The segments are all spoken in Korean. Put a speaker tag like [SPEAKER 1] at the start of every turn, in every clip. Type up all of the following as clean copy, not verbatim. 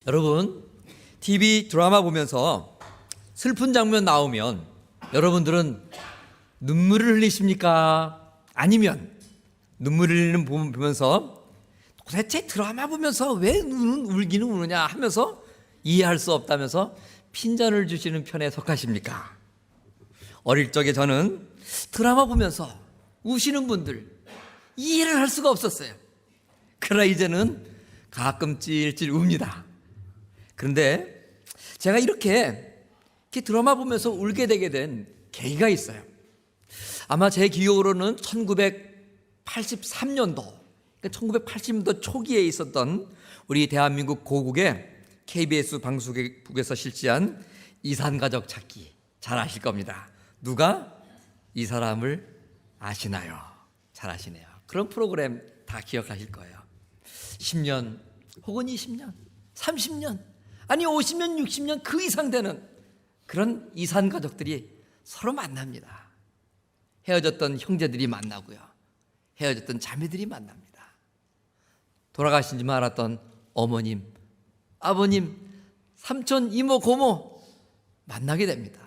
[SPEAKER 1] 여러분, TV 드라마 보면서 슬픈 장면 나오면 여러분들은 눈물을 흘리십니까? 아니면 눈물을 흘리는 보면서 도대체 드라마 보면서 왜 눈은 울기는 우느냐 하면서 이해할 수 없다면서 핀잔을 주시는 편에 속하십니까? 어릴 적에 저는 드라마 보면서 우시는 분들 이해를 할 수가 없었어요. 그러나 이제는 가끔 찔찔 웁니다. 그런데 제가 이렇게 드라마 보면서 울게 되게 된 계기가 있어요. 아마 제 기억으로는 1983년도, 1980년도 초기에 있었던 우리 대한민국 고국의 KBS 방송국에서 실시한 이산가족 찾기, 잘 아실 겁니다. 누가 이 사람을 아시나요? 잘 아시네요. 그런 프로그램 다 기억하실 거예요. 10년 혹은 20년, 30년, 아니 50년, 60년 그 이상 되는 그런 이산가족들이 서로 만납니다. 헤어졌던 형제들이 만나고요, 헤어졌던 자매들이 만납니다. 돌아가신 지 말았던 어머님, 아버님, 삼촌, 이모, 고모 만나게 됩니다.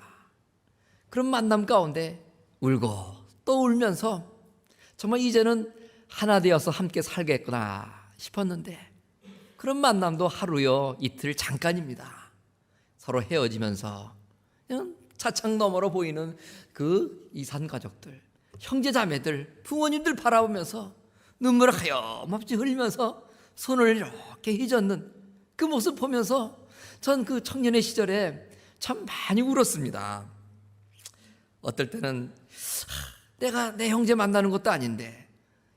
[SPEAKER 1] 그런 만남 가운데 울고 또 울면서 정말 이제는 하나 되어서 함께 살겠구나 싶었는데, 그런 만남도 하루요, 이틀 잠깐입니다. 서로 헤어지면서 그냥 차창 너머로 보이는 그 이산 가족들, 형제 자매들, 부모님들 바라보면서 눈물을 하염없이 흘리면서 손을 이렇게 휘젓는 그 모습 보면서 전 그 청년의 시절에 참 많이 울었습니다. 어떨 때는 내가 내 형제 만나는 것도 아닌데,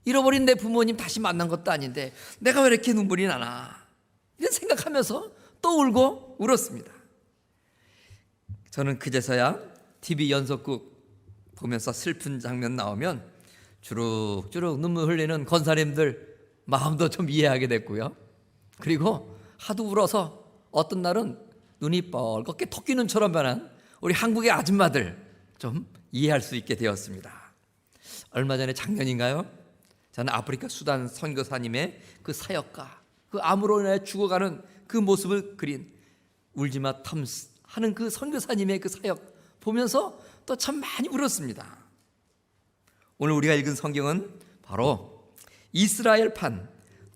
[SPEAKER 1] 잃어버린 내 부모님 다시 만난 것도 아닌데 내가 왜 이렇게 눈물이 나나, 이런 생각하면서 또 울고 울었습니다. 저는 그제서야 TV 연속극 보면서 슬픈 장면 나오면 주룩주룩 눈물 흘리는 권사님들 마음도 좀 이해하게 됐고요, 그리고 하도 울어서 어떤 날은 눈이 뻘겋게 토끼눈처럼 변한 우리 한국의 아줌마들 좀 이해할 수 있게 되었습니다. 얼마 전에 작년인가요? 저는 아프리카 수단 선교사님의 그 사역과 그 암으로 인해 죽어가는 그 모습을 그린 울지마 텀스 하는 그 선교사님의 그 사역 보면서 또 참 많이 울었습니다. 오늘 우리가 읽은 성경은 바로 이스라엘판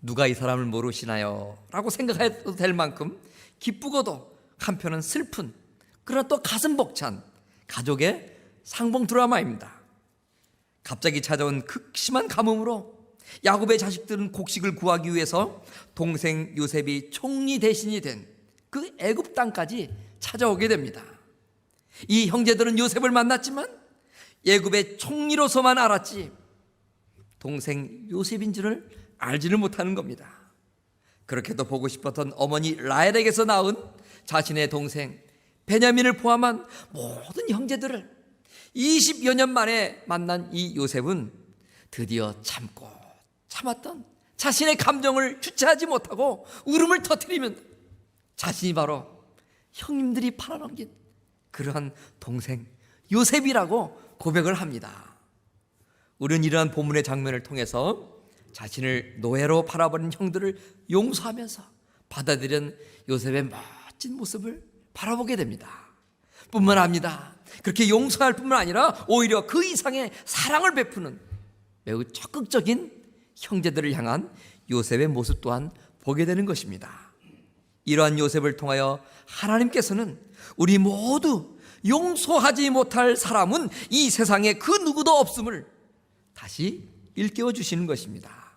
[SPEAKER 1] 누가 이 사람을 모르시나요? 라고 생각해도 될 만큼 기쁘고도 한편은 슬픈, 그러나 또 가슴 벅찬 가족의 상봉 드라마입니다. 갑자기 찾아온 극심한 가뭄으로 야곱의 자식들은 곡식을 구하기 위해서 동생 요셉이 총리 대신이 된 그 애굽 땅까지 찾아오게 됩니다. 이 형제들은 요셉을 만났지만 애굽의 총리로서만 알았지 동생 요셉인 줄을 알지를 못하는 겁니다. 그렇게도 보고 싶었던 어머니 라헬에게서 낳은 자신의 동생 베냐민을 포함한 모든 형제들을 20여 년 만에 만난 이 요셉은 드디어 참고 참았던 자신의 감정을 주체하지 못하고 울음을 터뜨리면 자신이 바로 형님들이 팔아넘긴 그러한 동생 요셉이라고 고백을 합니다. 우리는 이러한 본문의 장면을 통해서 자신을 노예로 팔아버린 형들을 용서하면서 받아들인 요셉의 멋진 모습을 바라보게 됩니다. 뿐만 아닙니다. 그렇게 용서할 뿐만 아니라 오히려 그 이상의 사랑을 베푸는 매우 적극적인 형제들을 향한 요셉의 모습 또한 보게 되는 것입니다. 이러한 요셉을 통하여 하나님께서는 우리 모두 용서하지 못할 사람은 이 세상에 그 누구도 없음을 다시 일깨워 주시는 것입니다.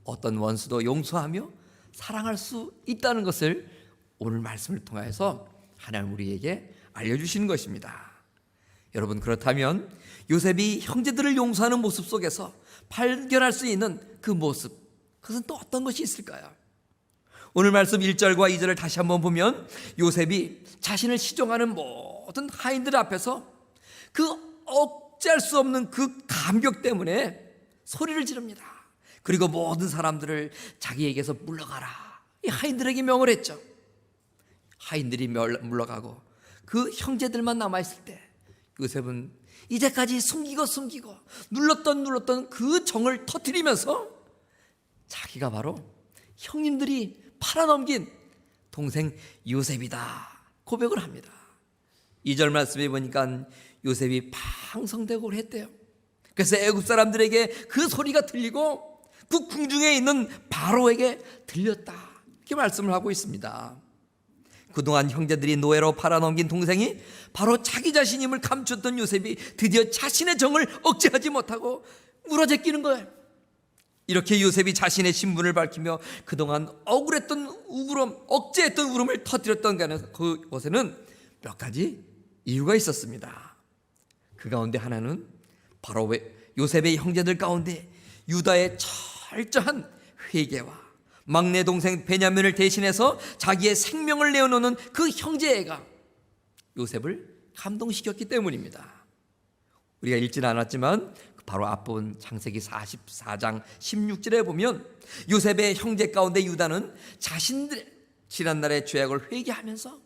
[SPEAKER 1] 어떤 원수도 용서하며 사랑할 수 있다는 것을 오늘 말씀을 통해서 하나님 우리에게 알려주시는 것입니다. 여러분, 그렇다면 요셉이 형제들을 용서하는 모습 속에서 발견할 수 있는 그 모습, 그것은 또 어떤 것이 있을까요? 오늘 말씀 1절과 2절을 다시 한번 보면 요셉이 자신을 시종하는 모든 하인들 앞에서 그 억제할 수 없는 그 감격 때문에 소리를 지릅니다. 그리고 모든 사람들을 자기에게서 물러가라, 이 하인들에게 명을 했죠. 하인들이 물러가고 그 형제들만 남아있을 때 요셉은 이제까지 숨기고 눌렀던 그 정을 터뜨리면서 자기가 바로 형님들이 팔아넘긴 동생 요셉이다 고백을 합니다. 2절 말씀에 보니까 요셉이 방성되고 했대요. 그래서 애굽 사람들에게 그 소리가 들리고 그 궁중에 있는 바로에게 들렸다, 이렇게 말씀을 하고 있습니다. 그동안 형제들이 노예로 팔아넘긴 동생이 바로 자기 자신임을 감췄던 요셉이 드디어 자신의 정을 억제하지 못하고 무너져 끼는 거예요. 이렇게 요셉이 자신의 신분을 밝히며 그동안 억울했던 우울함, 억제했던 울음을 터뜨렸던 그것에는 몇 가지 이유가 있었습니다. 그 가운데 하나는 바로 요셉의 형제들 가운데 유다의 철저한 회개와 막내 동생 베냐민을 대신해서 자기의 생명을 내어놓는 그 형제애가 요셉을 감동시켰기 때문입니다. 우리가 읽지는 않았지만 바로 앞부분 창세기 44장 16절에 보면 요셉의 형제 가운데 유다는 자신들의 지난날의 죄악을 회개하면서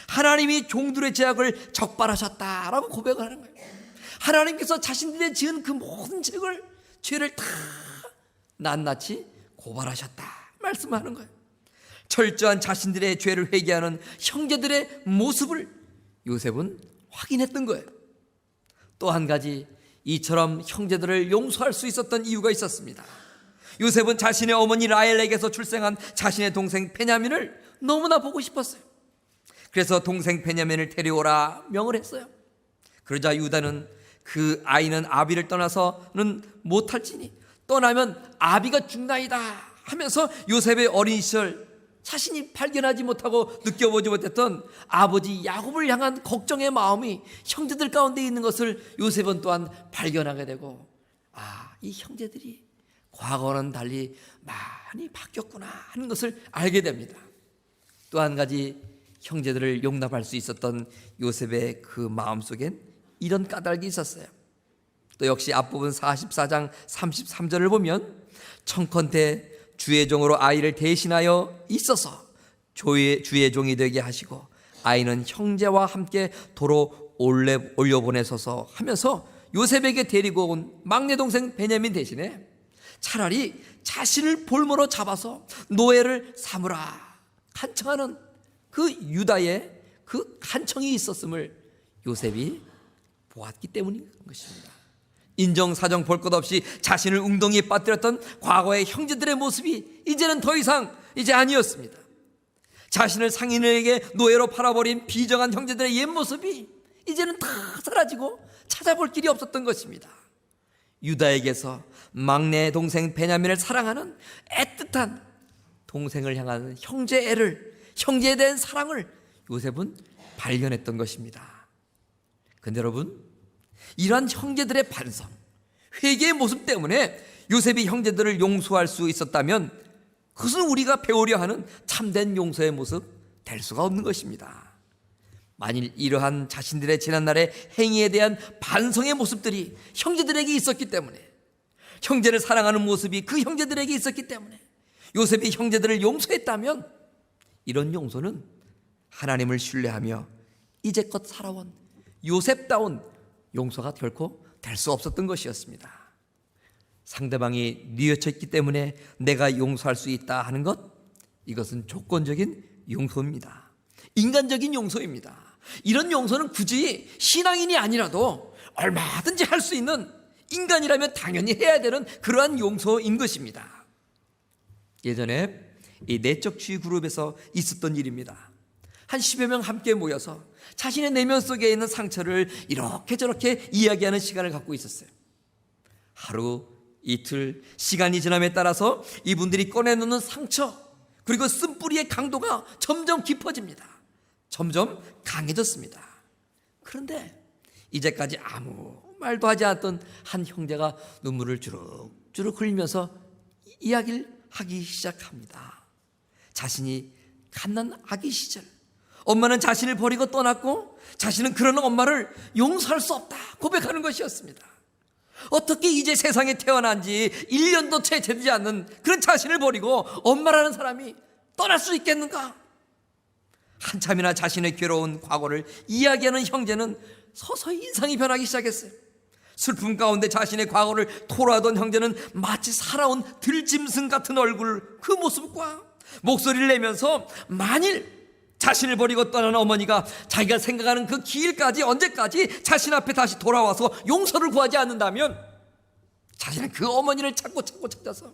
[SPEAKER 1] 하나님이 종들의 죄악을 적발하셨다라고 고백을 하는 거예요. 하나님께서 자신들의 지은 그 모든 죄를 다 낱낱이 고발하셨다 말씀하는 거예요. 철저한 자신들의 죄를 회개하는 형제들의 모습을 요셉은 확인했던 거예요. 또 한 가지, 이처럼 형제들을 용서할 수 있었던 이유가 있었습니다. 요셉은 자신의 어머니 라헬에게서 출생한 자신의 동생 베냐민을 너무나 보고 싶었어요. 그래서 동생 베냐민을 데려오라 명을 했어요. 그러자 유다는 그 아이는 아비를 떠나서는 못할지니 떠나면 아비가 죽나이다 하면서 요셉의 어린 시절 자신이 발견하지 못하고 느껴보지 못했던 아버지 야곱을 향한 걱정의 마음이 형제들 가운데 있는 것을 요셉은 또한 발견하게 되고, 이 형제들이 과거와는 달리 많이 바뀌었구나 하는 것을 알게 됩니다. 또 한 가지, 형제들을 용납할 수 있었던 요셉의 그 마음속엔 이런 까닭이 있었어요. 또 역시 앞부분 44장 33절을 보면 청컨대 주의 종으로 아이를 대신하여 있어서 주의 종이 되게 하시고 아이는 형제와 함께 도로 올려보내소서 하면서 요셉에게 데리고 온 막내 동생 베냐민 대신에 차라리 자신을 볼모로 잡아서 노예를 삼으라 간청하는 그 유다의 그 간청이 있었음을 요셉이 보았기 때문인 것입니다. 인정사정 볼 것 없이 자신을 웅덩이에 빠뜨렸던 과거의 형제들의 모습이 이제는 더 이상 아니었습니다. 자신을 상인에게 노예로 팔아버린 비정한 형제들의 옛 모습이 이제는 다 사라지고 찾아볼 길이 없었던 것입니다. 유다에게서 막내 동생 베냐민을 사랑하는 애틋한 동생을 향한 형제에 대한 사랑을 요셉은 발견했던 것입니다. 근데 여러분, 이러한 형제들의 반성, 회개의 모습 때문에 요셉이 형제들을 용서할 수 있었다면 그것은 우리가 배우려 하는 참된 용서의 모습 될 수가 없는 것입니다. 만일 이러한 자신들의 지난날의 행위에 대한 반성의 모습들이 형제들에게 있었기 때문에, 형제를 사랑하는 모습이 그 형제들에게 있었기 때문에 요셉이 형제들을 용서했다면 이런 용서는 하나님을 신뢰하며 이제껏 살아온 요셉다운 용서가 결코 될 수 없었던 것이었습니다. 상대방이 뉘어쳐 있기 때문에 내가 용서할 수 있다 하는 것, 이것은 조건적인 용서입니다. 인간적인 용서입니다. 이런 용서는 굳이 신앙인이 아니라도 얼마든지 할 수 있는, 인간이라면 당연히 해야 되는 그러한 용서인 것입니다. 예전에 이 내적주의 그룹에서 있었던 일입니다. 한 10여 명 함께 모여서 자신의 내면 속에 있는 상처를 이렇게 저렇게 이야기하는 시간을 갖고 있었어요. 하루, 이틀, 시간이 지남에 따라서 이분들이 꺼내놓는 상처, 그리고 쓴뿌리의 강도가 점점 깊어집니다. 점점 강해졌습니다. 그런데 이제까지 아무 말도 하지 않았던 한 형제가 눈물을 주룩주룩 흘리면서 이야기를 하기 시작합니다. 자신이 갓난 아기 시절, 엄마는 자신을 버리고 떠났고 자신은 그런 엄마를 용서할 수 없다 고백하는 것이었습니다. 어떻게 이제 세상에 태어난 지 1년도 채 되지 않는 그런 자신을 버리고 엄마라는 사람이 떠날 수 있겠는가? 한참이나 자신의 괴로운 과거를 이야기하는 형제는 서서히 인상이 변하기 시작했어요. 슬픔 가운데 자신의 과거를 토로하던 형제는 마치 살아온 들짐승 같은 얼굴, 그 모습과 목소리를 내면서 만일 자신을 버리고 떠나는 어머니가 자기가 생각하는 그 길까지 언제까지 자신 앞에 다시 돌아와서 용서를 구하지 않는다면 자신은 그 어머니를 찾고 찾아서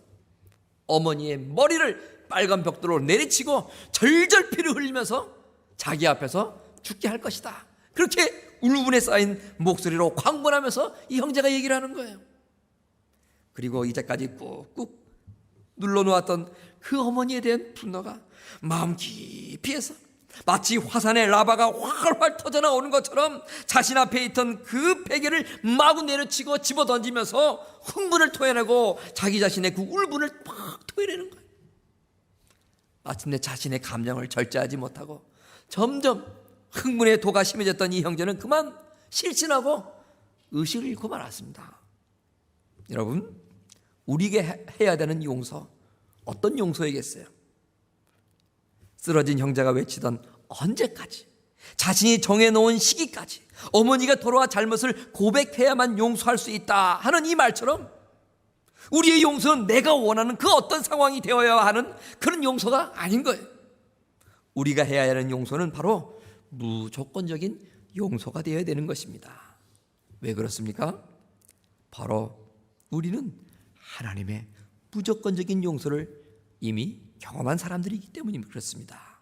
[SPEAKER 1] 어머니의 머리를 빨간 벽돌로 내리치고 절절 피를 흘리면서 자기 앞에서 죽게 할 것이다. 그렇게 울분에 쌓인 목소리로 광분하면서 이 형제가 얘기를 하는 거예요. 그리고 이제까지 꾹꾹 눌러놓았던 그 어머니에 대한 분노가 마음 깊이에서 마치 화산의 라바가 활활 터져나오는 것처럼 자신 앞에 있던 그 베개를 마구 내려치고 집어던지면서 흥분을 토해내고 자기 자신의 그 울분을 막 토해내는 거예요. 마침내 자신의 감정을 절제하지 못하고 점점 흥분의 도가 심해졌던 이 형제는 그만 실신하고 의식을 잃고 말았습니다. 여러분, 우리에게 해야 되는 용서, 어떤 용서이겠어요? 쓰러진 형제가 외치던 언제까지, 자신이 정해놓은 시기까지 어머니가 돌아와 잘못을 고백해야만 용서할 수 있다 하는 이 말처럼 우리의 용서는 내가 원하는 그 어떤 상황이 되어야 하는 그런 용서가 아닌 거예요. 우리가 해야 하는 용서는 바로 무조건적인 용서가 되어야 되는 것입니다. 왜 그렇습니까? 바로 우리는 하나님의 무조건적인 용서를 이미 경험한 사람들이기 때문이 그렇습니다.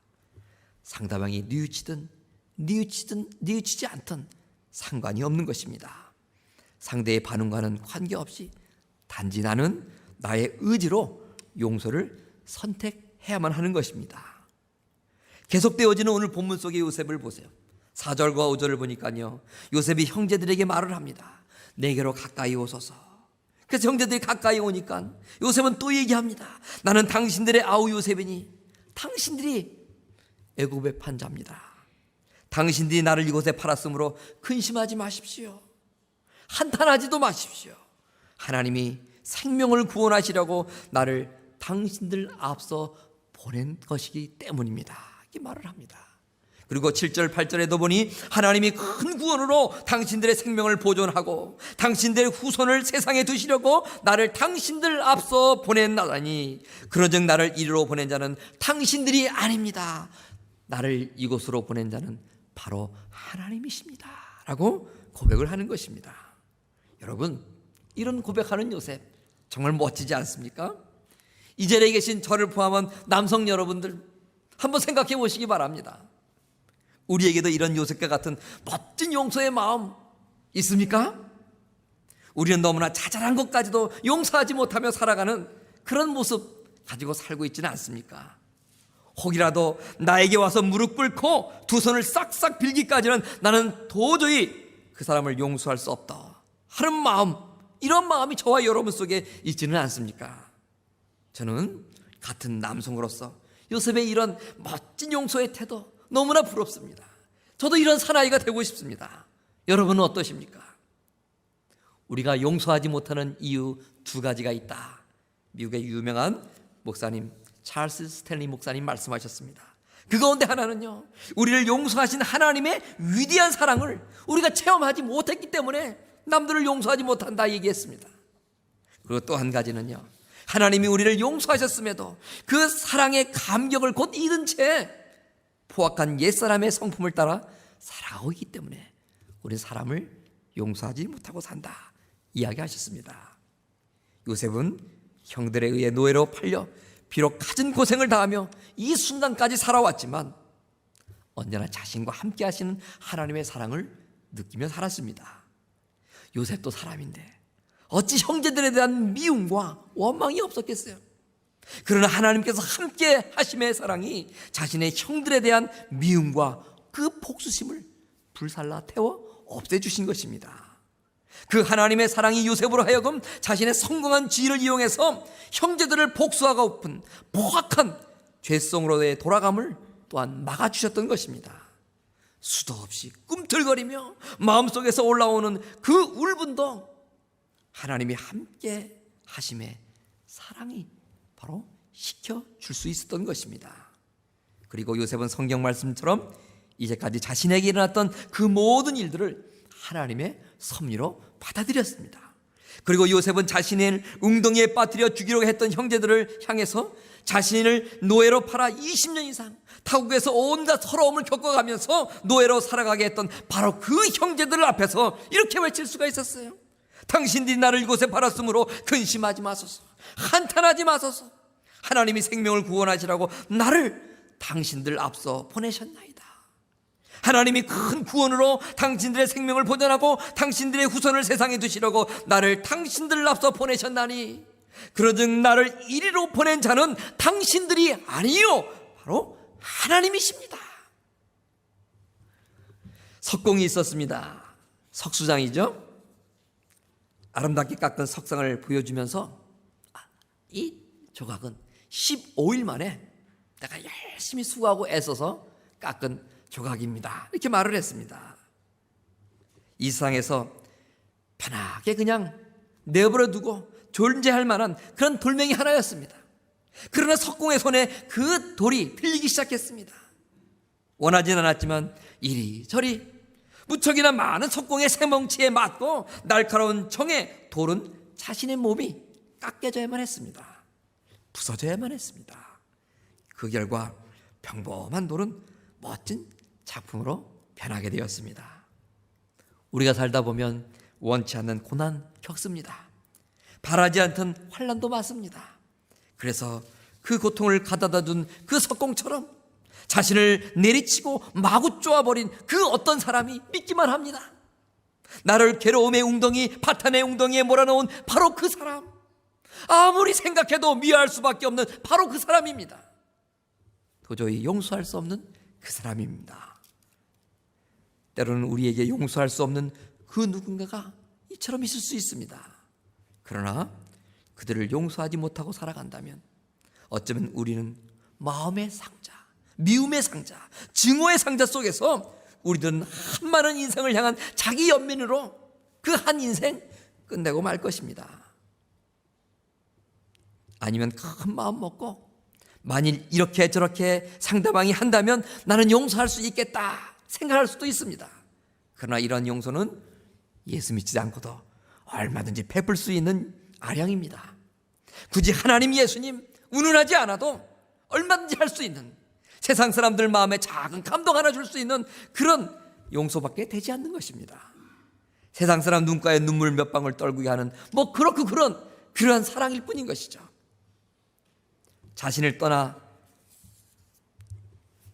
[SPEAKER 1] 상대방이 뉘우치든 뉘우치지 않든 상관이 없는 것입니다. 상대의 반응과는 관계없이 단지 나는 나의 의지로 용서를 선택해야만 하는 것입니다. 계속되어지는 오늘 본문 속의 요셉을 보세요. 4절과 5절을 보니까요, 요셉이 형제들에게 말을 합니다. 내게로 가까이 오소서. 그래서 형제들이 가까이 오니까 요셉은 또 얘기합니다. 나는 당신들의 아우 요셉이니 당신들이 애굽의 판자입니다. 당신들이 나를 이곳에 팔았으므로 근심하지 마십시오. 한탄하지도 마십시오. 하나님이 생명을 구원하시려고 나를 당신들 앞서 보낸 것이기 때문입니다. 이렇게 말을 합니다. 그리고 7절 8절에도 보니 하나님이 큰 구원으로 당신들의 생명을 보존하고 당신들의 후손을 세상에 두시려고 나를 당신들 앞서 보낸나다니 그러즉 나를 이리로 보낸 자는 당신들이 아닙니다. 나를 이곳으로 보낸 자는 바로 하나님이십니다 라고 고백을 하는 것입니다. 여러분, 이런 고백하는 요셉 정말 멋지지 않습니까? 이 자리에 계신 저를 포함한 남성 여러분들 한번 생각해 보시기 바랍니다. 우리에게도 이런 요셉과 같은 멋진 용서의 마음 있습니까? 우리는 너무나 자잘한 것까지도 용서하지 못하며 살아가는 그런 모습 가지고 살고 있지는 않습니까? 혹이라도 나에게 와서 무릎 꿇고 두 손을 싹싹 빌기까지는 나는 도저히 그 사람을 용서할 수 없다 하는 마음, 이런 마음이 저와 여러분 속에 있지는 않습니까? 저는 같은 남성으로서 요셉의 이런 멋진 용서의 태도 너무나 부럽습니다. 저도 이런 사나이가 되고 싶습니다. 여러분은 어떠십니까? 우리가 용서하지 못하는 이유 두 가지가 있다. 미국의 유명한 목사님 찰스 스탠리 목사님 말씀하셨습니다. 그 가운데 하나는요, 우리를 용서하신 하나님의 위대한 사랑을 우리가 체험하지 못했기 때문에 남들을 용서하지 못한다 얘기했습니다. 그리고 또 한 가지는요, 하나님이 우리를 용서하셨음에도 그 사랑의 감격을 곧 잃은 채 포악한 옛사람의 성품을 따라 살아가고 있기 때문에 우리는 사람을 용서하지 못하고 산다 이야기하셨습니다. 요셉은 형들에 의해 노예로 팔려 비록 갖은 고생을 다하며 이 순간까지 살아왔지만 언제나 자신과 함께 하시는 하나님의 사랑을 느끼며 살았습니다. 요셉도 사람인데 어찌 형제들에 대한 미움과 원망이 없었겠어요? 그러나 하나님께서 함께 하심의 사랑이 자신의 형들에 대한 미움과 그 복수심을 불살라 태워 없애주신 것입니다. 그 하나님의 사랑이 요셉으로 하여금 자신의 성공한 지위를 이용해서 형제들을 복수하고픈 포악한 죄성으로의 돌아감을 또한 막아주셨던 것입니다. 수도 없이 꿈틀거리며 마음속에서 올라오는 그 울분도 하나님이 함께 하심의 사랑이 바로 시켜줄 수 있었던 것입니다. 그리고 요셉은 성경 말씀처럼 이제까지 자신에게 일어났던 그 모든 일들을 하나님의 섭리로 받아들였습니다. 그리고 요셉은 자신을 웅덩이에 빠뜨려 죽이려고 했던 형제들을 향해서 자신을 노예로 팔아 20년 이상 타국에서 온갖 서러움을 겪어가면서 노예로 살아가게 했던 바로 그 형제들 앞에서 이렇게 외칠 수가 있었어요. 당신들이 나를 이곳에 팔았으므로 근심하지 마소서, 한탄하지 마소서. 하나님이 생명을 구원하시라고 나를 당신들 앞서 보내셨나이다. 하나님이 큰 구원으로 당신들의 생명을 보존하고 당신들의 후손을 세상에 두시려고 나를 당신들 앞서 보내셨나니 그러즉 나를 이리로 보낸 자는 당신들이 아니요 바로 하나님이십니다. 석공이 있었습니다. 석수장이죠. 아름답게 깎은 석상을 보여주면서 이 조각은 15일 만에 내가 열심히 수고하고 애써서 깎은 조각입니다. 이렇게 말을 했습니다. 이 세상에서 편하게 그냥 내버려 두고 존재할 만한 그런 돌멩이 하나였습니다. 그러나 석공의 손에 그 돌이 들리기 시작했습니다. 원하진 않았지만 이리저리 무척이나 많은 석공의 새뭉치에 맞고 날카로운 정의 돌은 자신의 몸이 깎여져야만 했습니다. 부서져야만 했습니다. 그 결과 평범한 돌은 멋진 작품으로 변하게 되었습니다. 우리가 살다 보면 원치 않는 고난 겪습니다. 바라지 않던 환난도 맞습니다. 그래서 그 고통을 가져다 준 그 석공처럼 자신을 내리치고 마구 쪼아버린 그 어떤 사람이 믿기만 합니다. 나를 괴로움의 웅덩이, 파탄의 웅덩이에 몰아넣은 바로 그 사람, 아무리 생각해도 미워할 수밖에 없는 바로 그 사람입니다. 도저히 용서할 수 없는 그 사람입니다. 때로는 우리에게 용서할 수 없는 그 누군가가 이처럼 있을 수 있습니다. 그러나 그들을 용서하지 못하고 살아간다면 어쩌면 우리는 마음의 상자, 미움의 상자, 증오의 상자 속에서 우리들은 한많은 인생을 향한 자기 연민으로 그 한 인생 끝내고 말 것입니다. 아니면 큰 마음 먹고 만일 이렇게 저렇게 상대방이 한다면 나는 용서할 수 있겠다 생각할 수도 있습니다. 그러나 이런 용서는 예수 믿지 않고도 얼마든지 베풀 수 있는 아량입니다. 굳이 하나님 예수님 운운하지 않아도 얼마든지 할 수 있는, 세상 사람들 마음에 작은 감동 하나 줄 수 있는 그런 용서밖에 되지 않는 것입니다. 세상 사람 눈가에 눈물 몇 방울 떨구게 하는 그렇고 그러한 사랑일 뿐인 것이죠. 자신을 떠나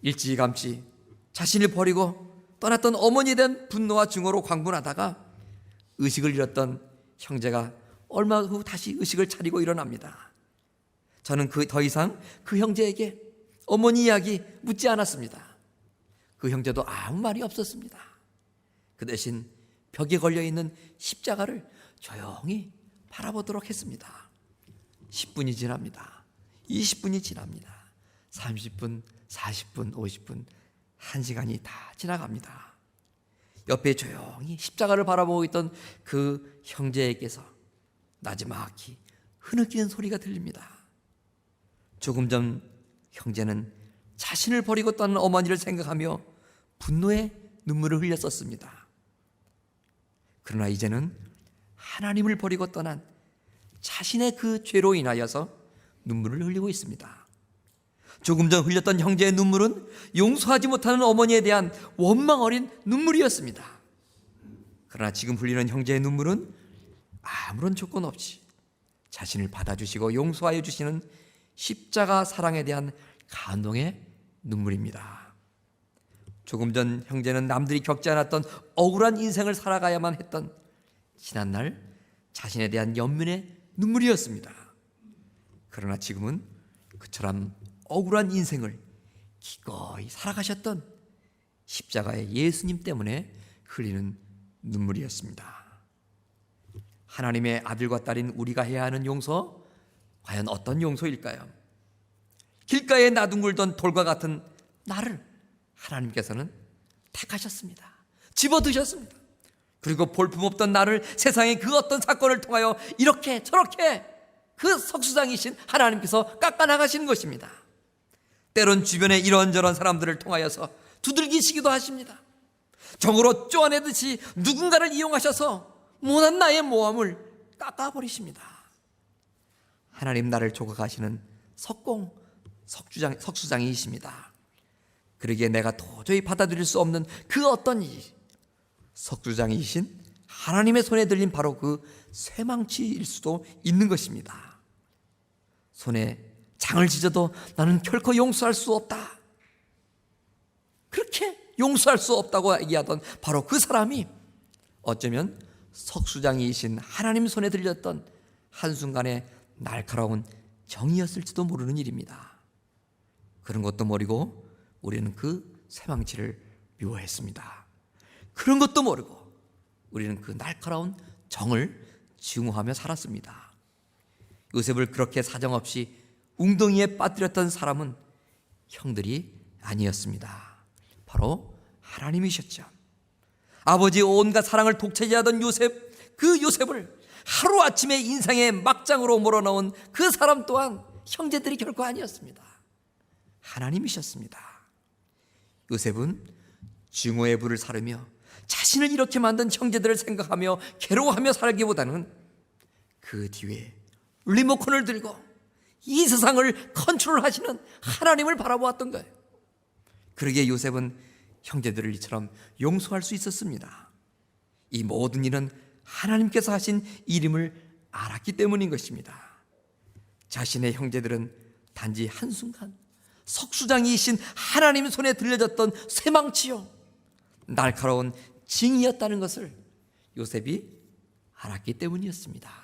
[SPEAKER 1] 일찌감치 자신을 버리고 떠났던 어머니에 대한 분노와 증오로 광분하다가 의식을 잃었던 형제가 얼마 후 다시 의식을 차리고 일어납니다. 저는 더 이상 그 형제에게 어머니 이야기 묻지 않았습니다. 그 형제도 아무 말이 없었습니다. 그 대신 벽에 걸려있는 십자가를 조용히 바라보도록 했습니다. 10분이 지납니다. 20분이 지납니다. 30분, 40분, 50분, 1시간이 다 지나갑니다. 옆에 조용히 십자가를 바라보고 있던 그 형제에게서 나지막히 흐느끼는 소리가 들립니다. 조금 전 형제는 자신을 버리고 떠난 어머니를 생각하며 분노의 눈물을 흘렸었습니다. 그러나 이제는 하나님을 버리고 떠난 자신의 그 죄로 인하여서 눈물을 흘리고 있습니다. 조금 전 흘렸던 형제의 눈물은 용서하지 못하는 어머니에 대한 원망 어린 눈물이었습니다. 그러나 지금 흘리는 형제의 눈물은 아무런 조건 없이 자신을 받아주시고 용서하여 주시는 십자가 사랑에 대한 감동의 눈물입니다. 조금 전 형제는 남들이 겪지 않았던 억울한 인생을 살아가야만 했던 지난날 자신에 대한 연민의 눈물이었습니다. 그러나 지금은 그처럼 억울한 인생을 기꺼이 살아가셨던 십자가의 예수님 때문에 흘리는 눈물이었습니다. 하나님의 아들과 딸인 우리가 해야 하는 용서, 과연 어떤 용서일까요? 길가에 나둥글던 돌과 같은 나를 하나님께서는 택하셨습니다. 집어드셨습니다. 그리고 볼품없던 나를 세상의 그 어떤 사건을 통하여 이렇게 저렇게 그 석수장이신 하나님께서 깎아나가시는 것입니다. 때론 주변에 이런저런 사람들을 통하여서 두들기시기도 하십니다. 정으로 쪼아내듯이 누군가를 이용하셔서 못한 나의 모함을 깎아버리십니다. 하나님 나를 조각하시는 석공 석수장이십니다. 그러기에 내가 도저히 받아들일 수 없는 그 어떤 일, 석수장이신 하나님의 손에 들린 바로 그 쇠망치일 수도 있는 것입니다. 손에 장을 찢어도 나는 결코 용서할 수 없다, 그렇게 용서할 수 없다고 얘기하던 바로 그 사람이 어쩌면 석수장이신 하나님 손에 들렸던 한순간의 날카로운 정이었을지도 모르는 일입니다. 그런 것도 모르고 우리는 그 쇠망치를 미워했습니다. 그런 것도 모르고 우리는 그 날카로운 정을 증오하며 살았습니다. 요셉을 그렇게 사정없이 웅덩이에 빠뜨렸던 사람은 형들이 아니었습니다. 바로 하나님이셨죠. 아버지의 온갖 사랑을 독차지하던 요셉, 그 요셉을 하루아침에 인생의 막장으로 몰아넣은 그 사람 또한 형제들이 결코 아니었습니다. 하나님이셨습니다. 요셉은 증오의 불을 사르며 자신을 이렇게 만든 형제들을 생각하며 괴로워하며 살기보다는 그 뒤에 리모컨을 들고 이 세상을 컨트롤하시는 하나님을 바라보았던 거예요. 그러기에 요셉은 형제들을 이처럼 용서할 수 있었습니다. 이 모든 일은 하나님께서 하신 일임을 알았기 때문인 것입니다. 자신의 형제들은 단지 한순간 석수장이신 하나님 손에 들려졌던 쇠망치요, 날카로운 징이었다는 것을 요셉이 알았기 때문이었습니다.